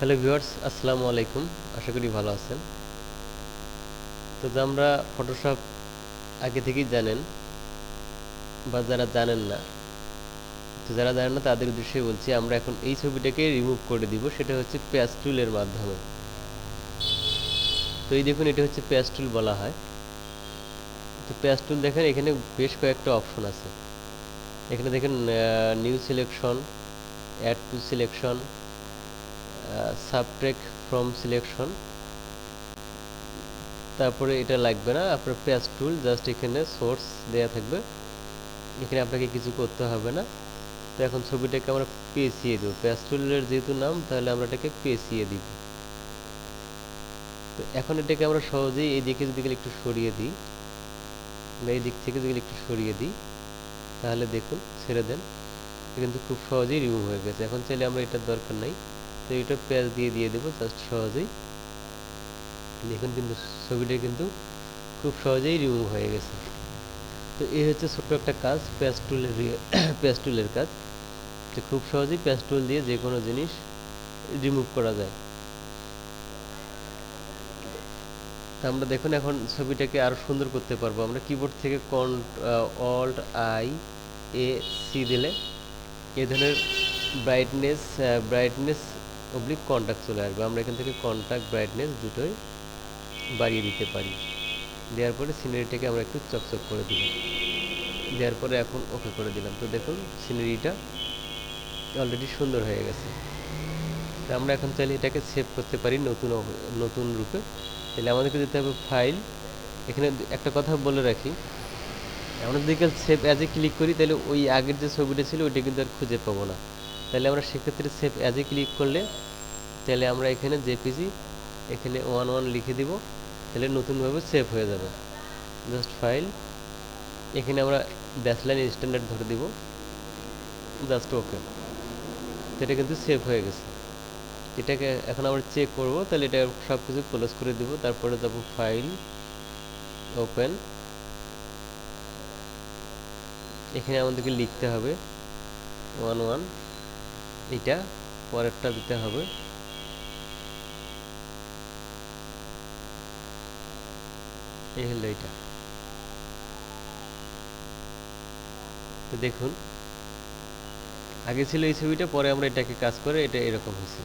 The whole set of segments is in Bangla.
হ্যালো ভিউয়ার্স, আসসালামু আলাইকুম। আশা করি ভালো আছেন। তো আমরা ফটোশপ আগে থেকেই জানেন, বা যারা জানেন না, তো যারা জানেন না তাদের উদ্দেশ্যে বলছি, আমরা এখন এই ছবিটাকে রিমুভ করে দিব। সেটা হচ্ছে পেজ টুলের মাধ্যমে। তো এই দেখুন, এটা হচ্ছে পেজ টুল বলা হয়। তো পেজ টুল দেখেন, এখানে বেশ কয়েকটা অপশন আছে। এখানে দেখেন new selection, add to selection, subtract from selection. তারপরে এটা লাগবে না, আপনার পেজ টুল জাস্ট এখানে সোর্স দেয়া থাকবে, এখানে আপনাকে কিছু করতে হবে না। তো এখন ছবিটাকে আমরা পেঁচিয়ে দেবো, প্যাস্টেলের যেহেতু নাম, তাহলে আমরা এটাকে পেঁচিয়ে দিব। তো এখন এটাকে আমরা সহজেই এই দিকে যদি একটু সরিয়ে দিই, এই দিক থেকে যদি একটু সরিয়ে দিই, তাহলে দেখুন, ছেড়ে দেন, কিন্তু খুব সহজেই রিমুভ হয়ে গেছে। এখন চাইলে আমরা এটার দরকার নাই, তো এটা পেঁচ দিয়ে দেবো জাস্ট সহজেই। দেখুন কিন্তু ছবিটা কিন্তু খুব সহজেই রিমুভ হয়ে গেছে। তো এই হচ্ছে ছোট্ট একটা কাজ, পেস্টুলের কাজ। তো খুব সহজেই পেস্টুল দিয়ে যে কোনো জিনিস রিমুভ করা যায়। তা আমরা দেখুন এখন ছবিটাকে আরো সুন্দর করতে পারবো। আমরা কিবোর্ড থেকে অল্ট আই এ সি দিলে এই ধরনের ব্রাইটনেস অবলিক কন্ট্রাক্ট চলে আসবে। আমরা এখান থেকে কন্ট্রাক্ট ব্রাইটনেস দুটোই বাড়িয়ে দিতে পারি। দেওয়ার পরে সিনারিটাকে আমরা একটু চকচক করে দিব। দেওয়ার পরে এখন ওকে করে দিলাম। তো দেখুন সিনারিটা অলরেডি সুন্দর হয়ে গেছে। তো আমরা এখন চাইলে এটাকে সেভ করতে পারি নতুন রূপে। তাহলে আমাদেরকে দিতে হবে ফাইল। এখানে একটা কথা বলে রাখি, আমরা যদি সেভ অ্যাজে ক্লিক করি, তাহলে ওই আগের যে ছবিটা ছিল ওইটা কিন্তু আর খুঁজে পাবো না। তাহলে আমরা সেক্ষেত্রে সেভ অ্যাজে ক্লিক করলে, তাহলে আমরা এখানে জেপিজি এখানে 1 লিখে দিব, তাহলে নতুনভাবে সেভ হয়ে যাবে। জাস্ট ফাইল, এখানে আমরা ব্যাসলাইন স্ট্যান্ডার্ড ধরে দিব, জাস্ট ওকে। তো এটা কিন্তু সেভ হয়ে গেছে। এটাকে এখন আমরা চেক করব, তাহলে এটা সব কিছু ক্লোজ করে দিব। তারপরে যাব ফাইল, ওপেন। এখানে আমাদেরকে লিখতে হবে 1 এটা, পরেরটা দিতে হবে এই হলো এটা। তো দেখুন আগে ছিল এই ছবিটা, পরে আমরা এটাকে কাজ করে এটা এরকম হয়েছে।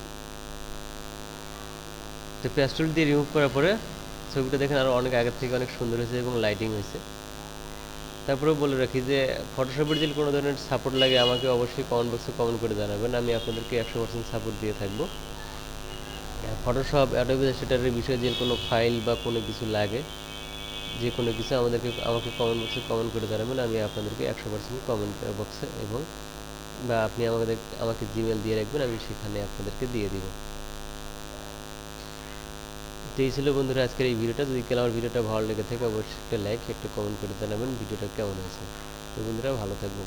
তো প্যাস্টেল দিয়ে রিমুভ করার পরে ছবিটা দেখেন আরো অনেক আগের থেকে অনেক সুন্দর হয়েছে এবং লাইটিং হয়েছে। তারপরেও বলে রাখি যে ফটোশপের যদি কোনো ধরনের সাপোর্ট লাগে, আমাকে অবশ্যই কমেন্ট বক্সে কমেন্ট করে জানাবেন, আমি আপনাদেরকে 100% সাপোর্ট দিয়ে থাকবো। ফটোশপ, অ্যাডোবি ইলাস্ট্রেটরের বিষয়ে যে কোনো ফাইল বা কোনো কিছু লাগে, যে কোনো কিছু আমাকে কমেন্ট বক্সে কমেন্ট করে জানাবেন, আমি আপনাদেরকে 100% কমেন্ট বক্সে এবং বা আপনি আমাকে জিমেল দিয়ে রাখবেন, আমি সেখানে আপনাদেরকে দিয়ে দিব। তো এই ছিল বন্ধুরা আজকের এই ভিডিওটা। যদি আমার ভিডিওটা ভালো লেগে থাকে, অবশ্যই একটা লাইক, একটা কমেন্ট করে জানাবেন ভিডিওটা কেমন হয়েছে। তো বন্ধুরা ভালো থাকবেন।